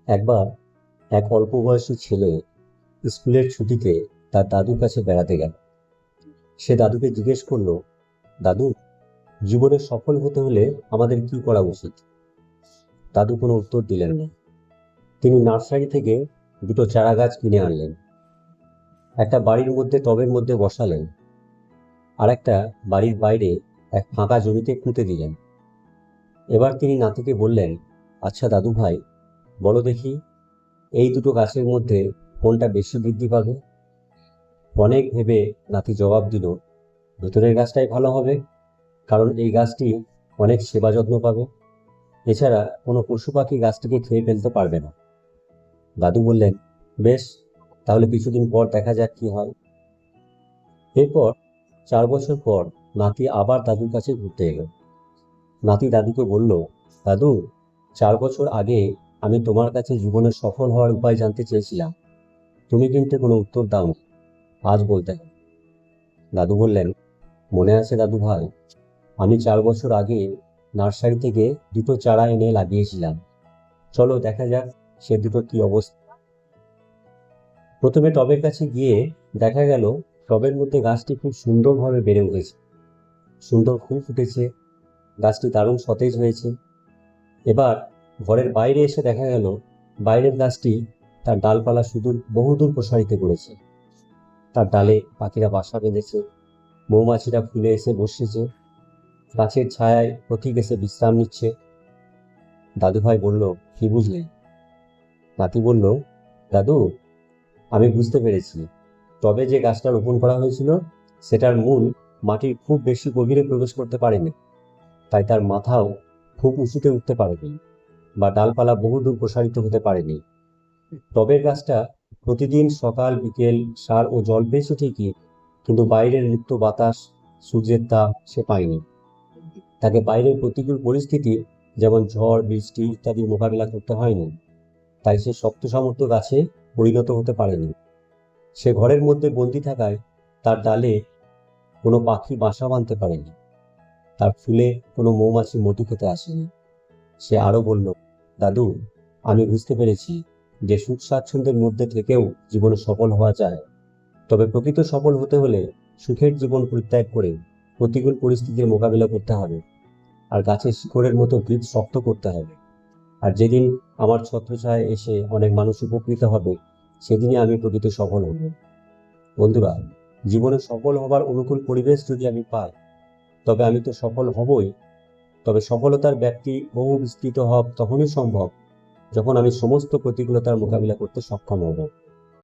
একবার এক অল্প বয়সী ছেলে স্কুলের ছুটিতে তার দাদুর কাছে বেড়াতে গেল। সে দাদুকে জিজ্ঞেস করলো, দাদু, জীবনে সফল হতে হলে আমাদের কি করা উচিত? দাদু কোনো উত্তর দিলেন না। তিনি নার্সারি থেকে দুটো চারা গাছ কিনে আনলেন, একটা বাড়ির মধ্যে টবের মধ্যে বসালেন, আর একটা বাড়ির বাইরে এক ফাঁকা জমিতে পুঁতে দিলেন। এবার তিনি নাতিকে বললেন, আচ্ছা দাদু ভাই, বলো দেখি, এই দুটো গাছের মধ্যে কোনটা বেশি বৃদ্ধি পাবে? অনেক ভেবে নাতি জবাব দিল, ভেতরের গাছটাই ভালো হবে, কারণ এই গাছটি অনেক সেবা যত্ন পাবে। এছাড়া কোনো পশু পাখি গাছটিকে খেয়ে ফেলতে পারবে না। দাদু বললেন, বেশ, তাহলে কিছুদিন পর দেখা যাক কি হয়। এরপর 4 বছর পর নাতি আবার দাদুর কাছে ঘুরতে এলো। নাতি দাদুকে বলল, দাদু, 4 বছর আগে আমি তোমার কাছে জীবনে সফল হওয়ার উপায় জানতে চেয়েছিলাম, তুমি কিন্তু কোনো উত্তর দাওনি, আজ বলতে হবে। দাদু বললেন, মনে আছে দাদু ভাই, আমি 4 বছর আগে নার্সারি থেকে দুটো চারা এনে লাগিয়েছিলাম। চলো দেখা যাক সে দুটো কি অবস্থা। প্রথমে টবের কাছে গিয়ে দেখা গেল টবের মধ্যে গাছটি খুব সুন্দরভাবে বেড়ে উঠেছে, সুন্দর ফুল ফুটেছে, গাছটি দারুণ সতেজ হয়েছে। এবার ঘরের বাইরে এসে দেখা গেল বাইরের গাছটি তার ডালপালা সুদূর বহুদূর প্রসারিত করেছে। তার ডালে পাখিরা বাসা বেঁধেছে, মৌমাছিরা ফুলে এসে বসেছে, গাছের ছায়ায় পথিক এসে বিশ্রাম নিচ্ছে। দাদুভাই বলল, কি বুঝলে? নাতি বলল, দাদু, আমি বুঝতে পেরেছি, তবে যে গাছটা রোপণ করা হয়েছিল সেটার মূল মাটির খুব বেশি গভীরে প্রবেশ করতে পারেনি, তাই তার মাথাও খুব উঁচুতে উঠতে পারেনি বা ডালপালা বহুদূর প্রসারিত হতে পারেনি। টবের গাছটা প্রতিদিন সকাল বিকেল সার ও জল পেয়েছে ঠিকই, কিন্তু বাইরের রিক্ত বাতাস, সূর্যের তাপ সে পায়নি। তাকে বাইরের প্রতিকূল পরিস্থিতি যেমন ঝড় বৃষ্টি ইত্যাদির মোকাবিলা করতে হয়নি, তাই সে শক্ত সামর্থ্য গাছে পরিণত হতে পারেনি। সে ঘরের মধ্যে বন্দি থাকায় তার ডালে কোনো পাখি বাসা বাঁধতে পারেনি, তার ফুলে কোনো মৌমাছি মধু খেতে আসেনি। সে আরো বলল, দাদু, আমি বুঝতে পেরেছি যে সুখ স্বাচ্ছন্দ্যের মধ্যে থেকেও জীবনে সফল হওয়া যায়, তবে প্রকৃত সফল হতে হলে সুখের জীবন পরিত্যাগ করে প্রতিকূল পরিস্থিতির মোকাবিলা করতে হবে, আর গাছের শিকড়ের মতো বীজ শক্ত করতে হবে। আর যেদিন আমার ছত্রছায়ায় এসে অনেক মানুষ উপকৃত হবে, সেদিনই আমি প্রকৃত সফল হব। বন্ধুরা, জীবনে সফল হবার অনুকূল পরিবেশ যদি আমি পাই, তবে আমি তো সফল হবই। তবে সফলতার ব্যাপ্তি বহু বিস্তৃত হওয়া তখনই সম্ভব যখন আমি সমস্ত প্রতিকূলতার মোকাবিলা করতে সক্ষম হব।